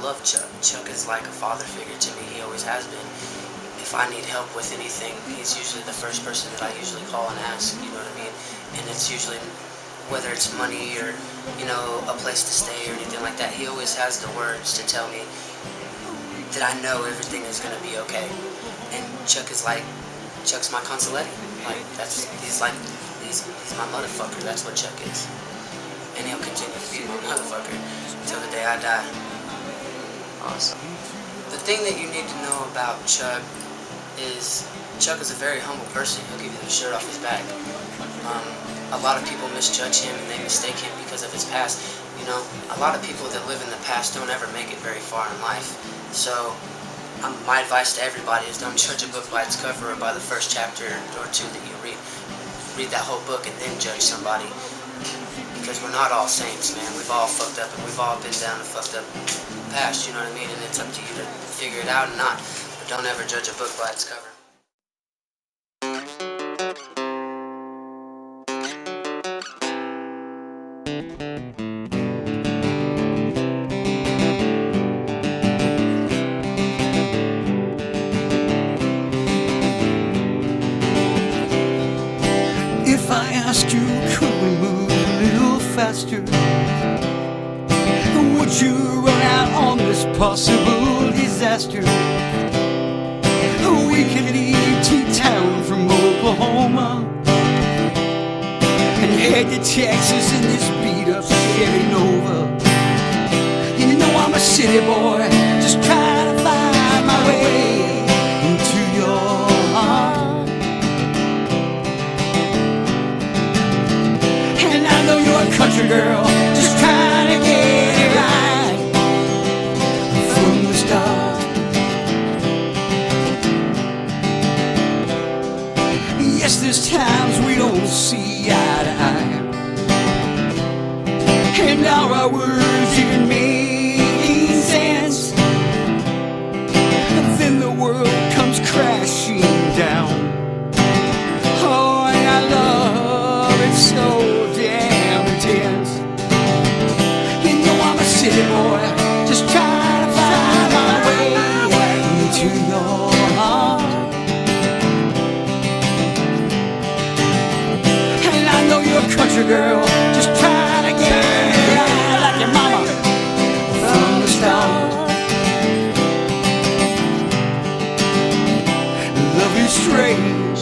love Chuck. Chuck is like a father figure to me. He always has been. If I need help with anything, he's usually the first person that I usually call and ask, you know what I mean? And it's usually, whether it's money or, you know, a place to stay or anything like that, he always has the words to tell me that I know everything is going to be okay. And Chuck's my consoletti. Like, he's my motherfucker. That's what Chuck is. And he'll continue to be my motherfucker until the day I die. Awesome. The thing that you need to know about Chuck is a very humble person. He'll give you the shirt off his back. A lot of people misjudge him and they mistake him because of his past. You know, a lot of people that live in the past don't ever make it very far in life. So my advice to everybody is don't judge a book by its cover or by the first chapter or two that you read. Read that whole book and then judge somebody. Because we're not all saints, man. We've all fucked up and we've all been down a fucked up past, you know what I mean? And it's up to you to figure it out or not. But don't ever judge a book by its cover. If I asked you, could we move a little faster? Would you run out on this possible disaster? We could leave T-Town from Oklahoma and head to Texas in this beat-up Chevy Nova. You know I'm a city boy, just trying to find my way into your heart. And I know you're a country girl, just trying to get it right from the start. Yes, there's times we don't see eye to eye, and are our words even making sense? Then the world comes crashing down. Oh, and I love it so damn intense. You know I'm a city boy, just trying to find my way into your heart. And I know you're a country girl, just trying to get right like your mama from the start. Love is strange,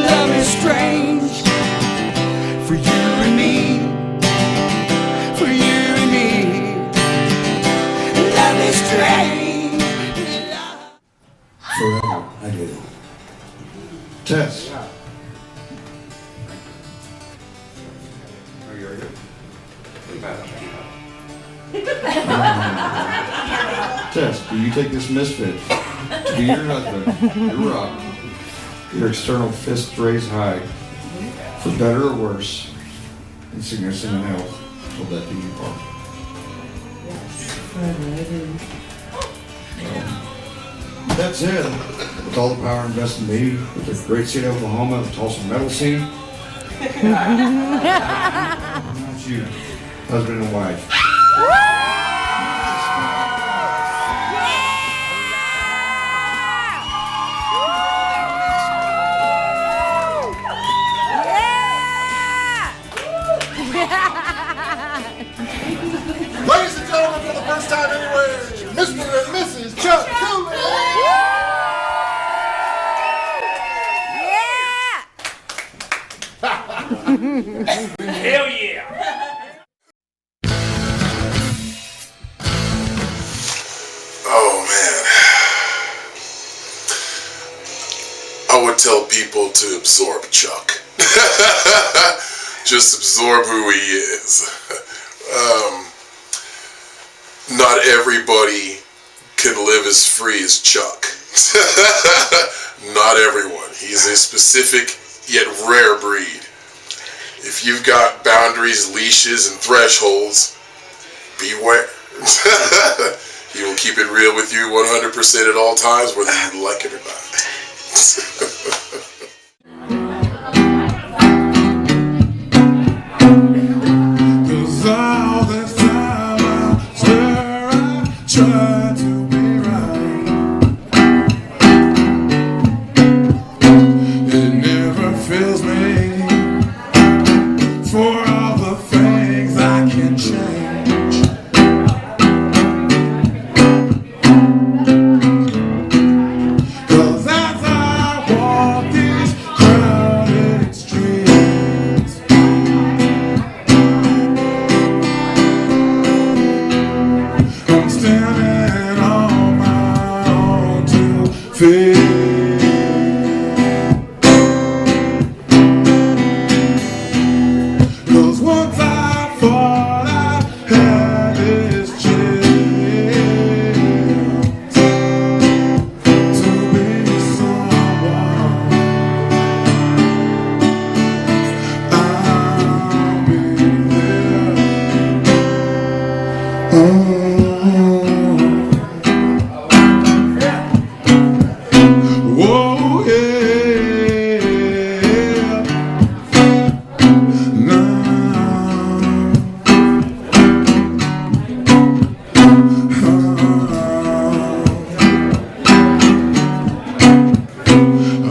love is strange, for you and me, for you and me. Love is strange. Forever, I did it. Tess. Are you ready? Tess, do you take this misfit to be your husband, your rock, your external fists raised high, for better or worse, in sickness and in health, till death do you part? That's it. With all the power invested in me, with the great state of Oklahoma, the Tulsa metal scene. Not you, husband and wife. Ladies and gentlemen, for the first time anywhere, Mr. and Mrs. Chuk Cooley. Hell yeah! Oh man. I would tell people to absorb Chuck. Just absorb who he is. Not everybody can live as free as Chuck. Not everyone. He's a specific yet rare breed. If you've got boundaries, leashes, and thresholds, beware. He will keep it real with you 100% at all times, whether you like it or not. Cause all this time I stare at Cause once I thought I had this chance to be someone, I'll be there. Whoa, yeah.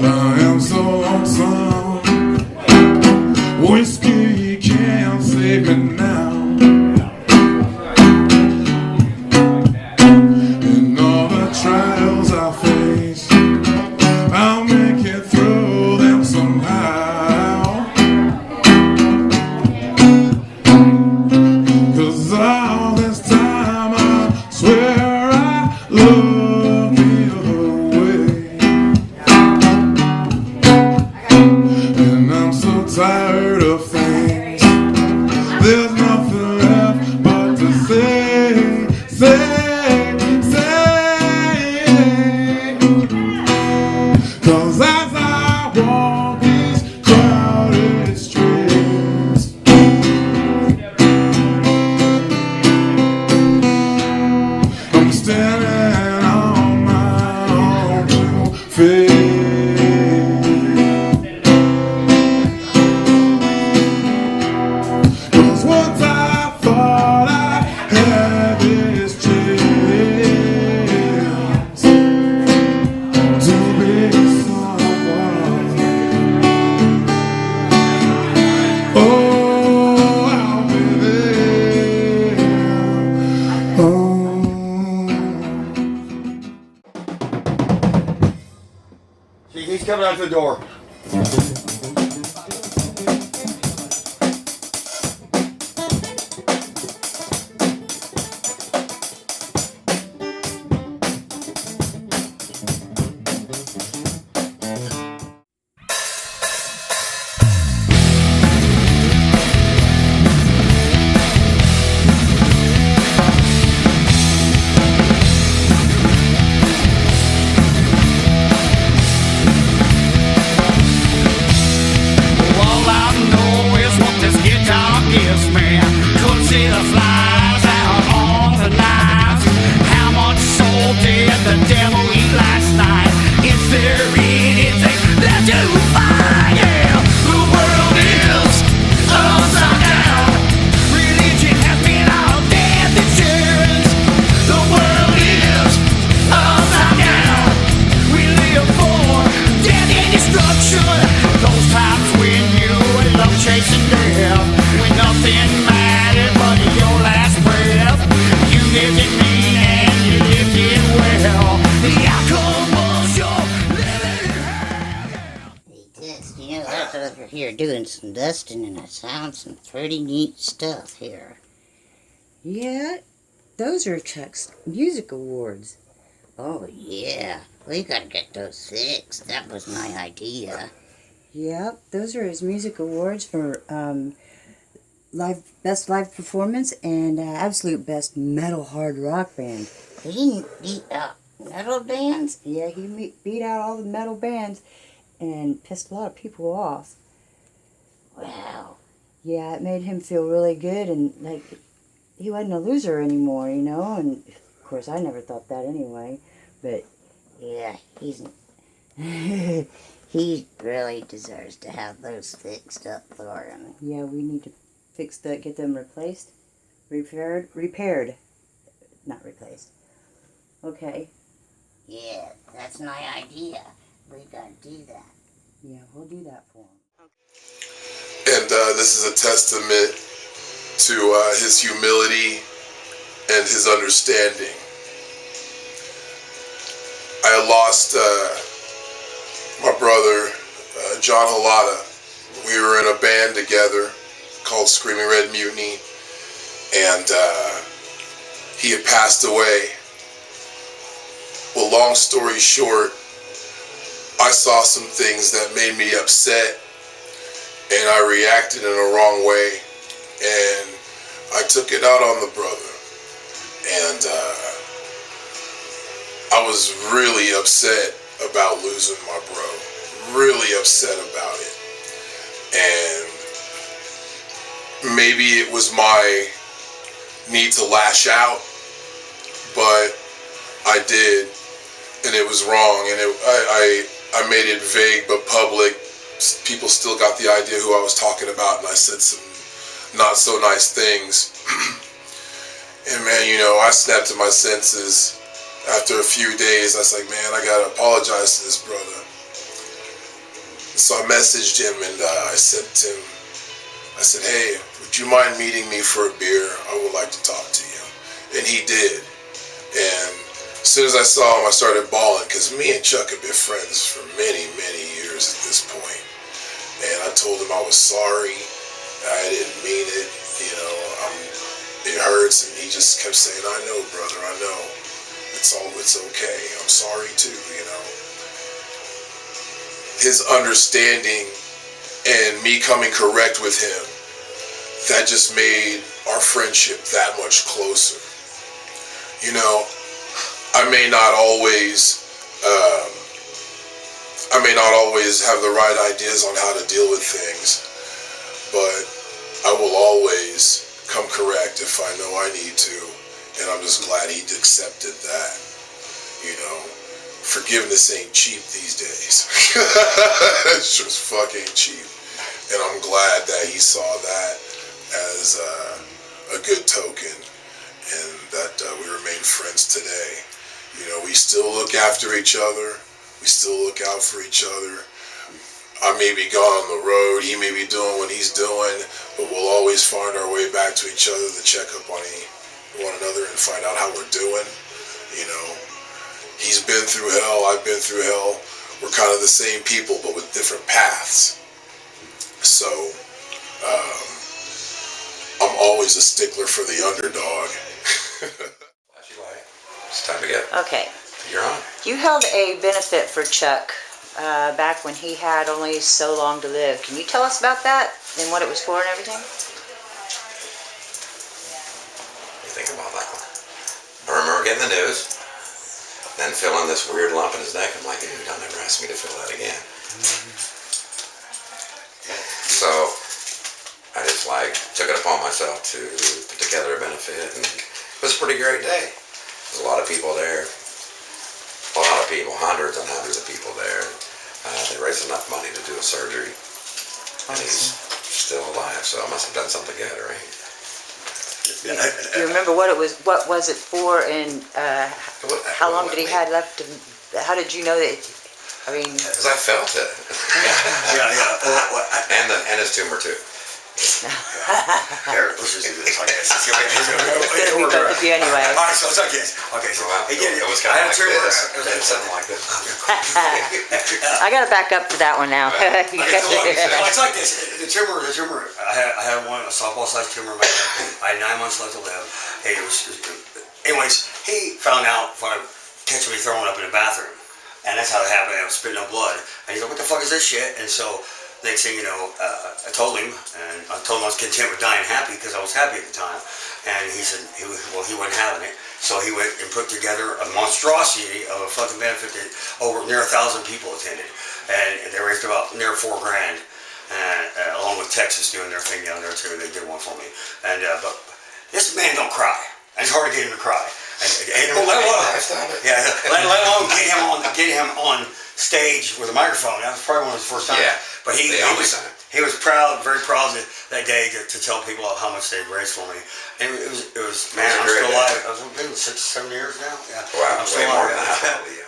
Now I am so lonesome. Whiskey can't save me now. In all the trials I face, I'll make it through them somehow. Cause all this time I swear I look the other way. And I'm so tired of things. There's nothing left but to say. Cause as I walk these crowded streets, I'm standing on my own two feet. Cause once I thought I had this chance to be someone. Oh, I'll be there. Oh. He's coming out the door. All I know is what this guitar gives me. Could see the flies out on the knives. How much soul did the devil eat last night? Is there anything that you find? Yeah, the world is upside down. Religion has been our death insurance. The world is upside down. We live for death and destruction. Those times when you love chasing death, when nothing mattered but your last breath. You lived it mean and you lived it well. The outcome was your living hell. Hey, Tess, you know, I was over here doing some dusting and I found some pretty neat stuff here. Yeah, those are Chuck's music awards. Oh, yeah. We gotta get those fixed. That was my idea. Yep, those are his music awards for best live performance and absolute best metal hard rock band. He didn't beat out metal bands? Yeah, he beat out all the metal bands and pissed a lot of people off. Wow. Yeah, it made him feel really good and like he wasn't a loser anymore, you know, and of course I never thought that anyway, but Yeah, he really deserves to have those fixed up for him. yeah, we need to fix that, get them replaced, repaired, not replaced. Okay, Yeah, that's my idea. We gotta do that. yeah, we'll do that for him. And this is a testament to his humility and his understanding. I lost my brother, John Halada. We were in a band together called Screaming Red Mutiny, and he had passed away. Well, long story short, saw some things that made me upset, and I reacted in a wrong way, and I took it out on the brother. And I was really upset about losing my bro. Really upset about it. And maybe it was my need to lash out, but I did, and it was wrong, and I made it vague but public. People still got the idea who I was talking about, and I said some not so nice things. And man, you know, I snapped to my senses after a few days. I was like, man, I gotta apologize to this brother. So I messaged him, and I said to him, I said, hey, would you mind meeting me for a beer? I would like to talk to you. And he did. And as soon as I saw him, I started bawling, because me and Chuck have been friends for many, many years at this point. And I told him I was sorry. I didn't mean it. You know, it hurts. And he just kept saying, I know, brother, I know. It's okay. I'm sorry too, you know. His understanding and me coming correct with him, that just made our friendship that much closer. You know, I may not always have the right ideas on how to deal with things, but I will always come correct if I know I need to, and I'm just glad he accepted that. You know, forgiveness ain't cheap these days. It's just fucking cheap, and I'm glad that he saw that as a good token, and that we remain friends today. You know, we still look after each other. We still look out for each other. I may be gone on the road, he may be doing what he's doing, but we'll always find our way back to each other to check up on one another and find out how we're doing. You know, he's been through hell, I've been through hell. We're kind of the same people, but with different paths. So, I'm always a stickler for the underdog. It's time to go. Okay. You're on. You held a benefit for Chuck back when he had only so long to live. Can you tell us about that and what it was for and everything? You think about that one. I remember getting the news, then feeling this weird lump in his neck. I'm like, dude, don't ever ask me to feel that again. So I just took it upon myself to put together a benefit, and it was a pretty great day. There's a lot of people there. A lot of people, hundreds and hundreds of people there. They raised enough money to do a surgery. And he's still alive, so I must have done something good, right? Do you remember what was it for, and how long did he have left? How did you know that? I mean, because I felt it. And his tumor too. Here, let's just do this. Okay, it's gonna be both of you anyway. All right, so it's okay. Okay, so it was kind of like this. It was something like this. I gotta back up to that one now. It's like this. The tumor. I had a softball-sized tumor in my head. I had 9 months left to live. Hey, anyways, he found out by catching me throwing up in the bathroom, and that's how it happened. I was spitting up blood, and he's like, "What the fuck is this shit?" And so. Next thing you know, I told him, and I told him I was content with dying happy because I was happy at the time. And he said, he wasn't having it. So he went and put together a monstrosity of a fucking benefit that near 1,000 people attended. And they raised about near $4 grand, along with Texas doing their thing down there too. They did one for me. And but this man don't cry. It's hard to get him to cry. Let alone get him on stage with a microphone. That was probably one of his first times. Yeah. But he was proud, very proud that day to tell people how much they'd raised for me. And it was man, I'm still alive. I was been 6 or 7 years now. Yeah. Wow, I'm still way more alive. than that. Yeah.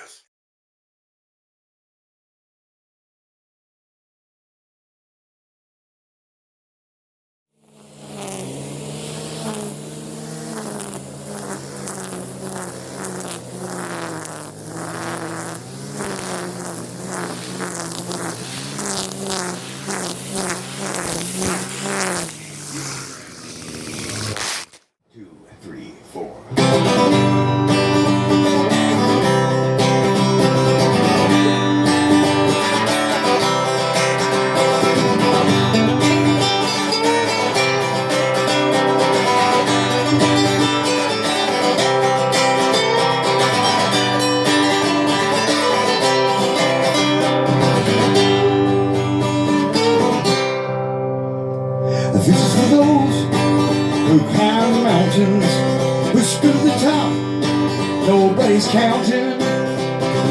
Everybody's counting.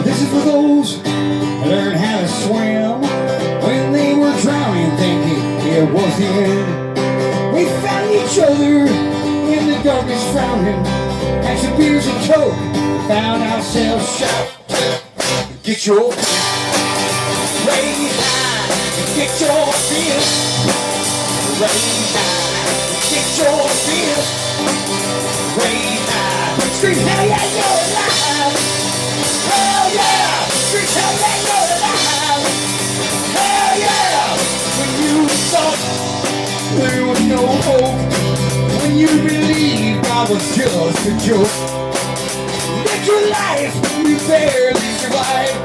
This is for those who learned how to swim when they were drowning, thinking it was the end. We found each other in the darkness, frowning, had some beers and coke, found ourselves shouting, get your raise high, get your fist, raise high, get your fist, raise high, scream hell yeah, you're alive, hell yeah, scream hell yeah, you're alive, hell yeah, when you thought there was no hope, when you believed I was just a joke, lived your life, you barely survived.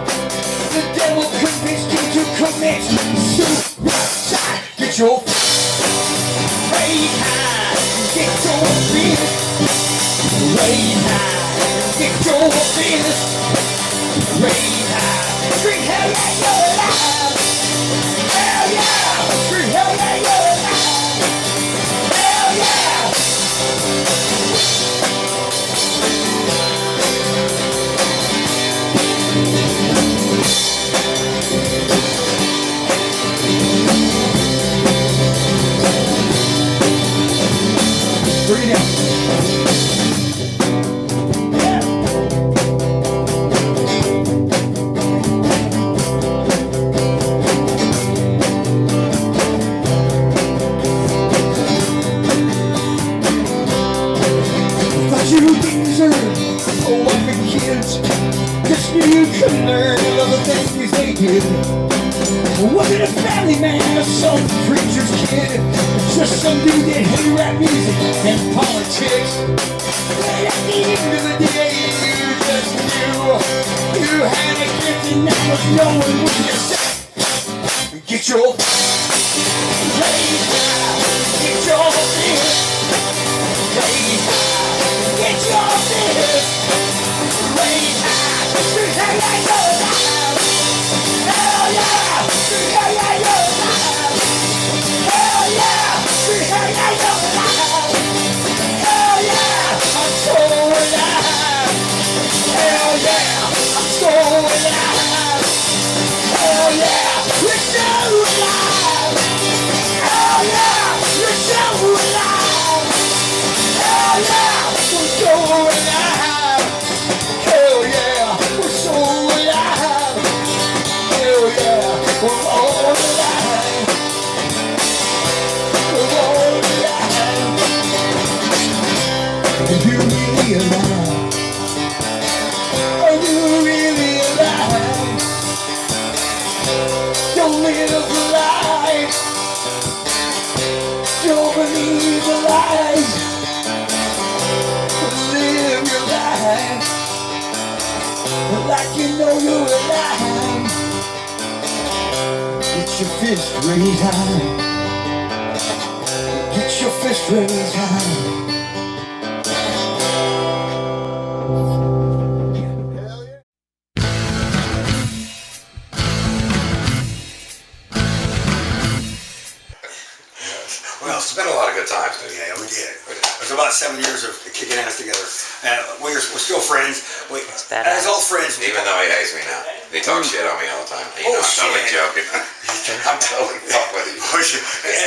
The devil convinced you to commit suicide. Get your raise high, get your fist, raise high, get your fist, raise high. Scream hell yeah, you're alive. Hell yeah, scream hell yeah, you're alive. Hell yeah. Bring it down. Yeah. Thought you deserved a wife and kids, just knew you couldn't learn all of the things they did. Wasn't a family man or some preacher's kid, just some dude that hated rap music and politics. But at the end of the day, you just knew you had a gift and that was knowing what you said. Get your raise high, get your fist, raise high, get your fist, raise high, scream hell yeah, you're alive, hell yeah, scream hell yeah, you're alive, hell yeah, scream hell yeah, you're alive, hell yeah, I'm so alive, hell yeah, I'm so alive, hell yeah, we're so alive, hell yeah, we're so alive, hell yeah, we're so alive, hell yeah, we're so alive, hell yeah, we're all alive, we're all alive. Are you really alive? Are you really alive? Don't live the life, don't believe the lies, live your life like you know you're alive. Get your fist raised high, get your fist raised high. Well, it's been a lot of good times, dude. Yeah, we did. It was about 7 years of kicking ass together. And we're still friends. As old friends. Even though he hates me now. He talks shit on me all the time. You know, I'm totally joking. I'm totally fucking with you.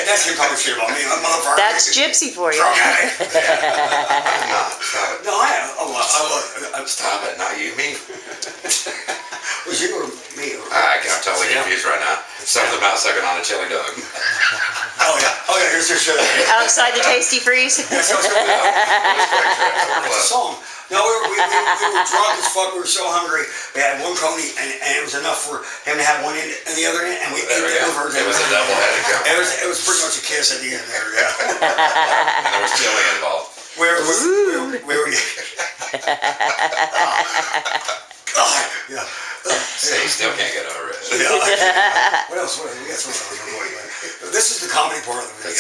That's him talking shit about me. Motherfucker. That's Gypsy for you. I'm not. Stop it. No, I'm Stop it. Not you, me. Was you or me? I'm totally confused right now. Something about sucking on a chili dog. Oh yeah, here's your show. Outside the Tasty Freeze. That's a song. No, we were drunk as fuck. We were so hungry. We had one coney, and it was enough for him to have one end and the other end, and we ate the over. It was a double-headed combo. It was pretty much a kiss at the end there. Yeah. And there was chili involved. We were God, yeah. See, still can't get over it. What else? We got something recording. This is the comedy part of the video.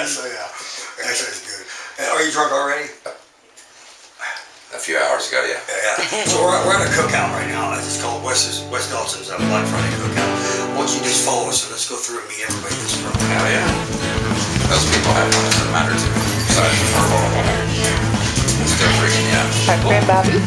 So yeah, actually it's good. Are you drunk already? A few hours ago, yeah. Yeah. So we're at a cookout right now. It's called West Dalton's Black Friday Cookout. Why don't you just follow us and let's go through and meet everybody that's from. Hell yeah. Those people have one that matter too. Besides the purple or whatever. Still freaking out. Our friend Bobby.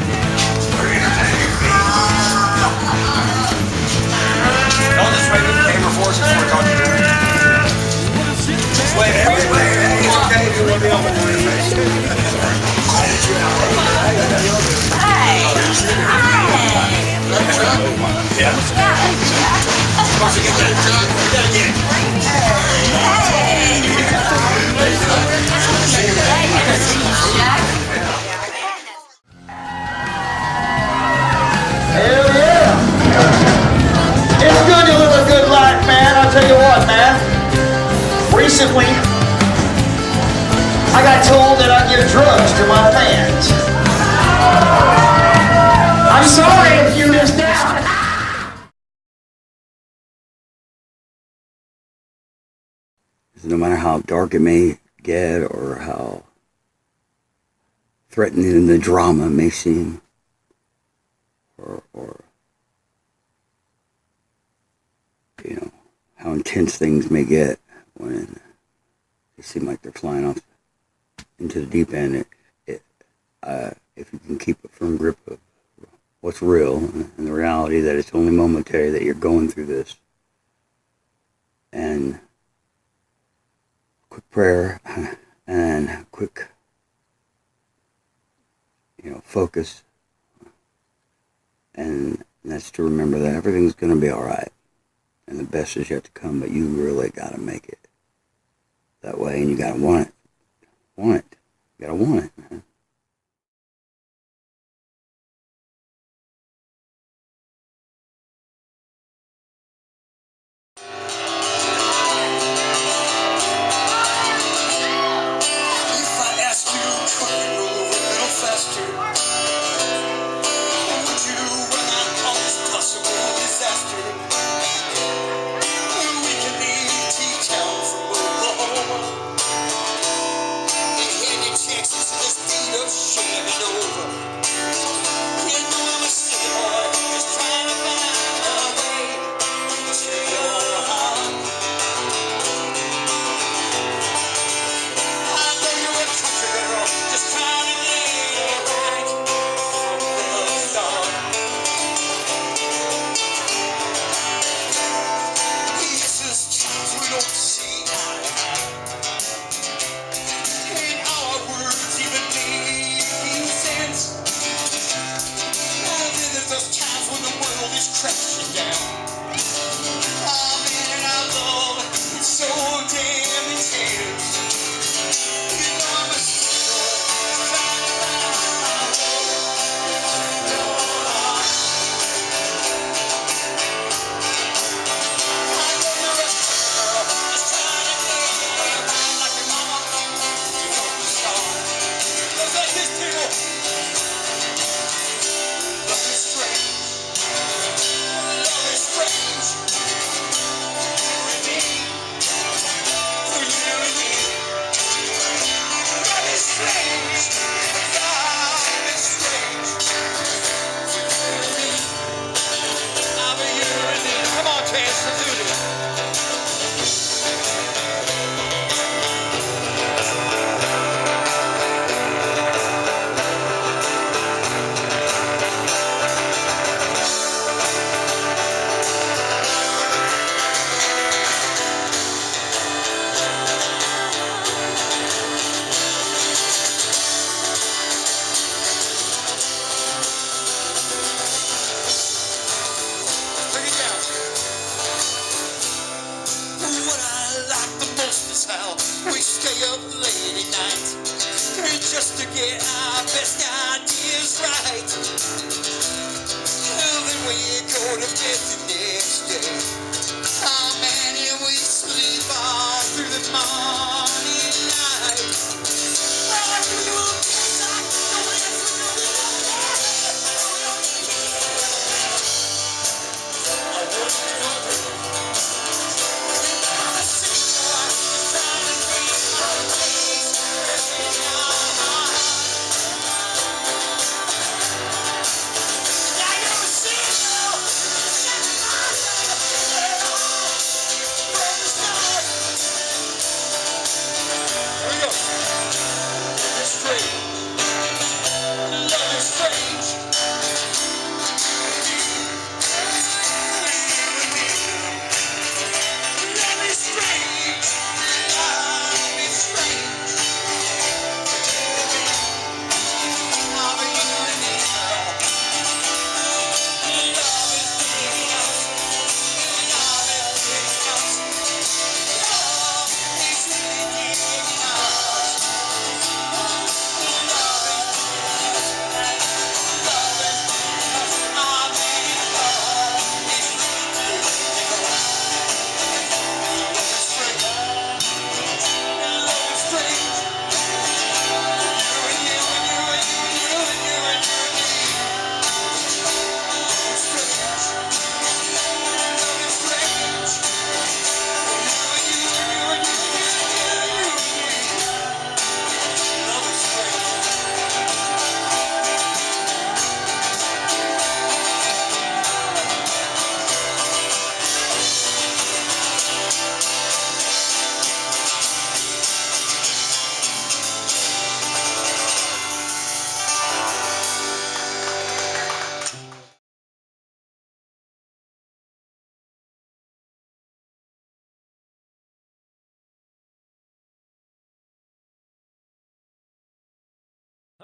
Yeah. Of course, you get that. You gotta get it. Hell yeah! It's good to live a good life, man. I'll tell you what, man. Recently, I got told that I give drugs to my fans. I'm sorry if you missed out. No matter how dark it may get or how threatening the drama may seem, or you know, how intense things may get when they seem like they're flying off into the deep end, if you can keep a firm grip of what's real and the reality that it's only momentary, that you're going through this, and quick prayer and quick, focus, and that's to remember that everything's going to be all right, and the best is yet to come, but you really got to make it that way, and you got to want it. You got to want it, man.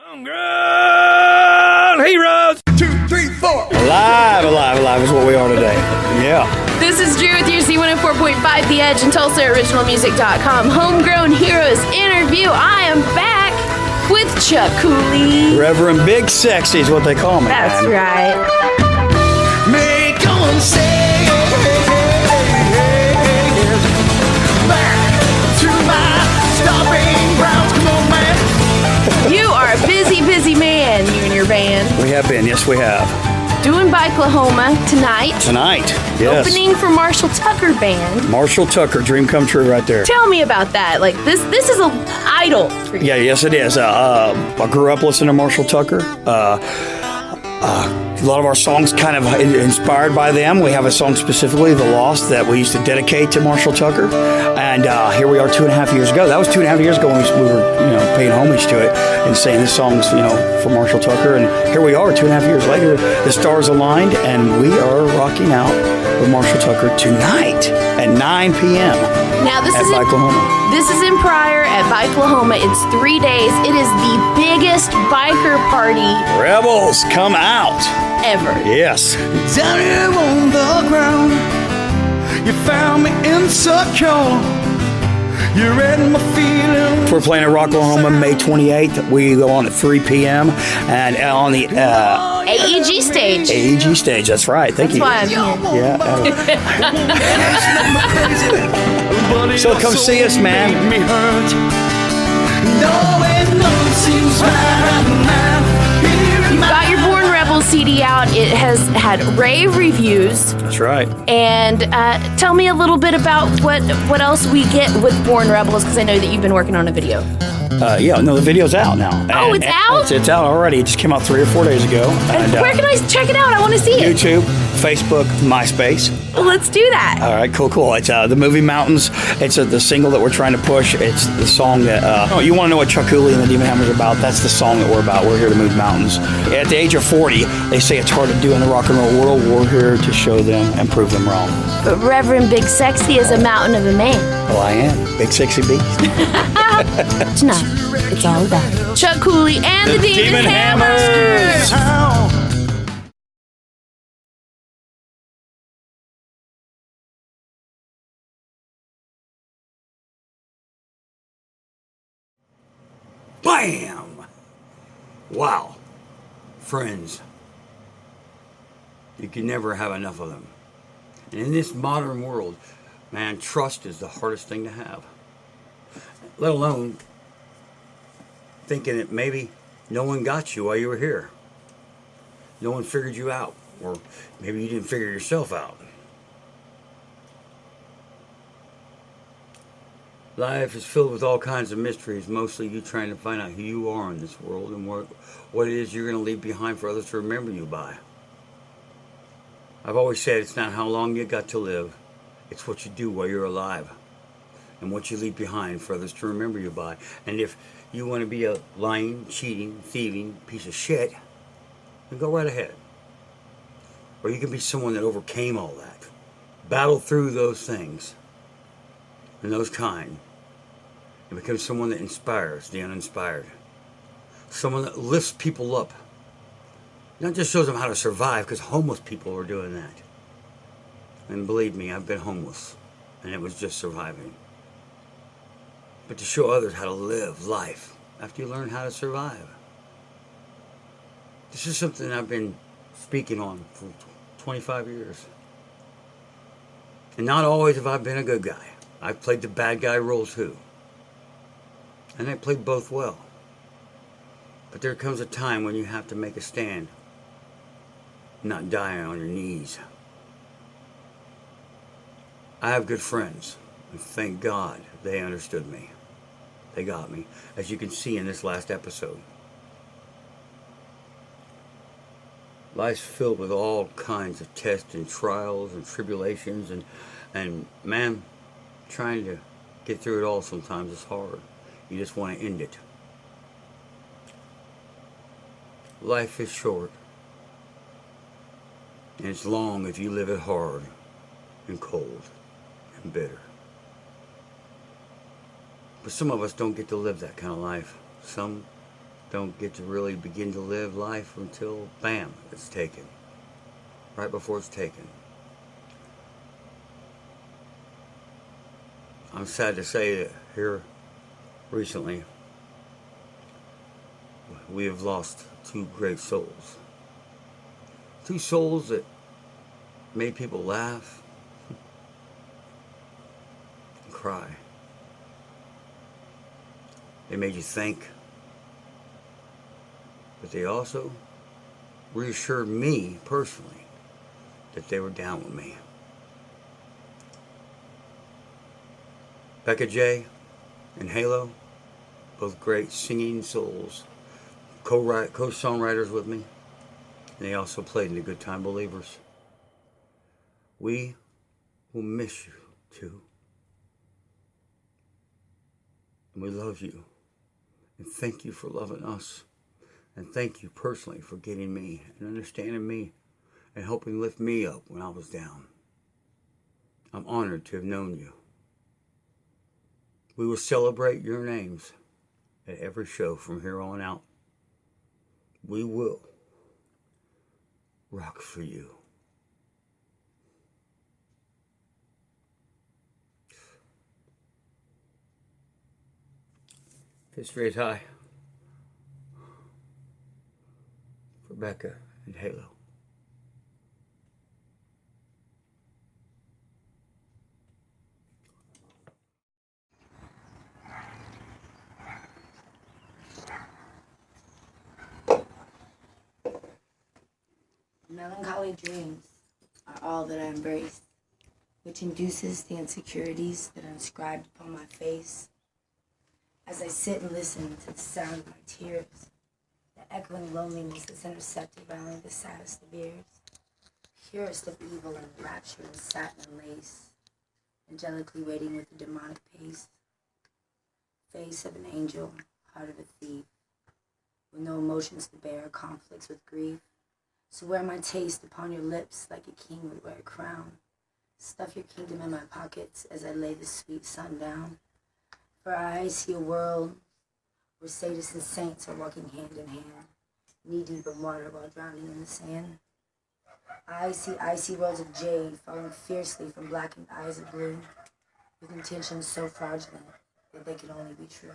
Homegrown heroes. 2, 3, 4. Alive is what we are today. Yeah. This is Drew with your Z104.5 The Edge and TulsaOriginalMusic.com Homegrown Heroes interview. I am back with Chuk Cooley. Reverend Big Sexy is what they call me. That's right. Make them say back to my stomping grounds. Come on, man. You are a busy, busy man, you and your band. We have been, yes we have. Doing BECCA tonight. Tonight, yes. Opening for Marshall Tucker Band. Marshall Tucker, dream come true right there. Tell me about that. Like this is an idol for you. Yeah, yes it is. I grew up listening to Marshall Tucker. A lot of our songs kind of inspired by them. We have a song specifically, The Lost, that we used to dedicate to Marshall Tucker. And here we are 2.5 years ago. That was 2.5 years ago when we were, paying homage to it and saying this song's, for Marshall Tucker. And here we are 2.5 years later. The stars aligned, and we are rocking out with Marshall Tucker tonight at 9 p.m. Now this is BECCA. This is in Pryor at BECCA. It's 3 days. It is the biggest biker party. Rebels, come out. Ever. Yes. Down here on the ground, you found me insecure. You read my feelings. We're playing at Rocklahoma May 28th. We go on at 3 p.m. and on the AEG stage. AEG stage, that's right. Thank you. That's why I'm here. Yeah. So come see us, man. Me hurt. No, and nothing seems right now. You've got your Born Rebels CD out. It has had rave reviews. That's right. And tell me a little bit about what else we get with Born Rebels, because I know that you've been working on a video. The video's out now. Oh, it's out? It's out already. It just came out 3 or 4 days ago. And where can I check it out? I want to see it. YouTube, Facebook, MySpace. Well, let's do that. All right, cool. It's the movie Mountains. It's the single that we're trying to push. It's the song that, you want to know what Chuk Cooley and the Demon Hammer's about? That's the song that we're about. We're here to move mountains. At the age of 40, they say it's hard to do in the rock and roll world. We're here to show them and prove them wrong. But Reverend Big Sexy is a mountain of a man. Well, I am. Big Sexy Beast. Tonight, it's all about Chuk Cooley and the Demon Hammers. Bam! Wow. Friends. You can never have enough of them. And in this modern world, man, trust is the hardest thing to have. Let alone thinking that maybe no one got you while you were here. No one figured you out. Or maybe you didn't figure yourself out. Life is filled with all kinds of mysteries, mostly you trying to find out who you are in this world and what it is you're going to leave behind for others to remember you by. I've always said it's not how long you got to live, it's what you do while you're alive and what you leave behind for others to remember you by. And if you want to be a lying, cheating, thieving piece of shit, then go right ahead. Or you can be someone that overcame all that, battled through those things and those kind, and become someone that inspires the uninspired. Someone that lifts people up. Not just shows them how to survive, because homeless people are doing that. And believe me, I've been homeless, and it was just surviving. But to show others how to live life after you learn how to survive. This is something I've been speaking on for 25 years. And not always have I been a good guy. I've played the bad guy role too. And I played both well. But there comes a time when you have to make a stand. Not die on your knees. I have good friends. And thank God they understood me. They got me. As you can see in this last episode. Life's filled with all kinds of tests and trials and tribulations. And man, trying to get through it all sometimes is hard. You just want to end it. Life is short. And it's long if you live it hard and cold and bitter. But some of us don't get to live that kind of life. Some don't get to really begin to live life until, bam, it's taken. Right before it's taken. I'm sad to say that here recently we have lost two great souls. Two souls that made people laugh and cry. They made you think, but they also reassured me personally that they were down with me. BECCA J and Halow, both great singing souls, co-songwriters with me, and they also played in the Good Time Believers. We will miss you too, and we love you, and thank you for loving us, and thank you personally for getting me and understanding me and helping lift me up when I was down. I'm honored to have known you. We will celebrate your names at every show from here on out. We will rock for you. Fist raised high for BECCA and Halow. Melancholy dreams are all that I embrace, which induces the insecurities that are inscribed upon my face. As I sit and listen to the sound of my tears, the echoing loneliness is intercepted by only the saddest of ears, purest of evil and rapture in satin and lace, angelically waiting with a demonic pace, face of an angel, heart of a thief, with no emotions to bear, conflicts with grief. So wear my taste upon your lips like a king would wear a crown. Stuff your kingdom in my pockets as I lay the sweet sun down. For I see a world where sadists and saints are walking hand in hand, knee-deep in water while drowning in the sand. I see icy roads of jade falling fiercely from blackened eyes of blue, with intentions so fraudulent that they can only be true.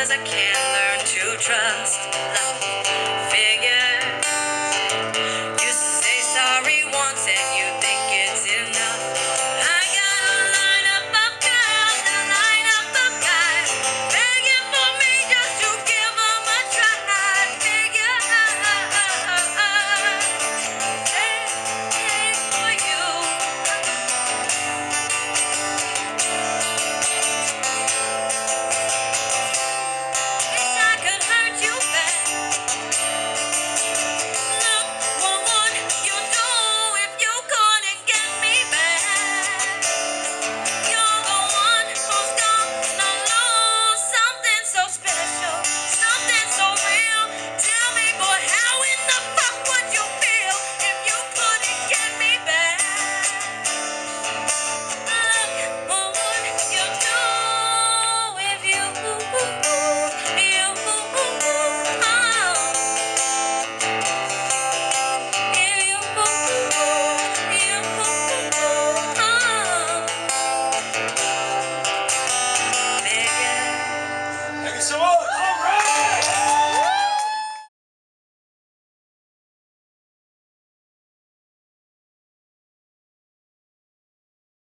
I can't learn to trust love.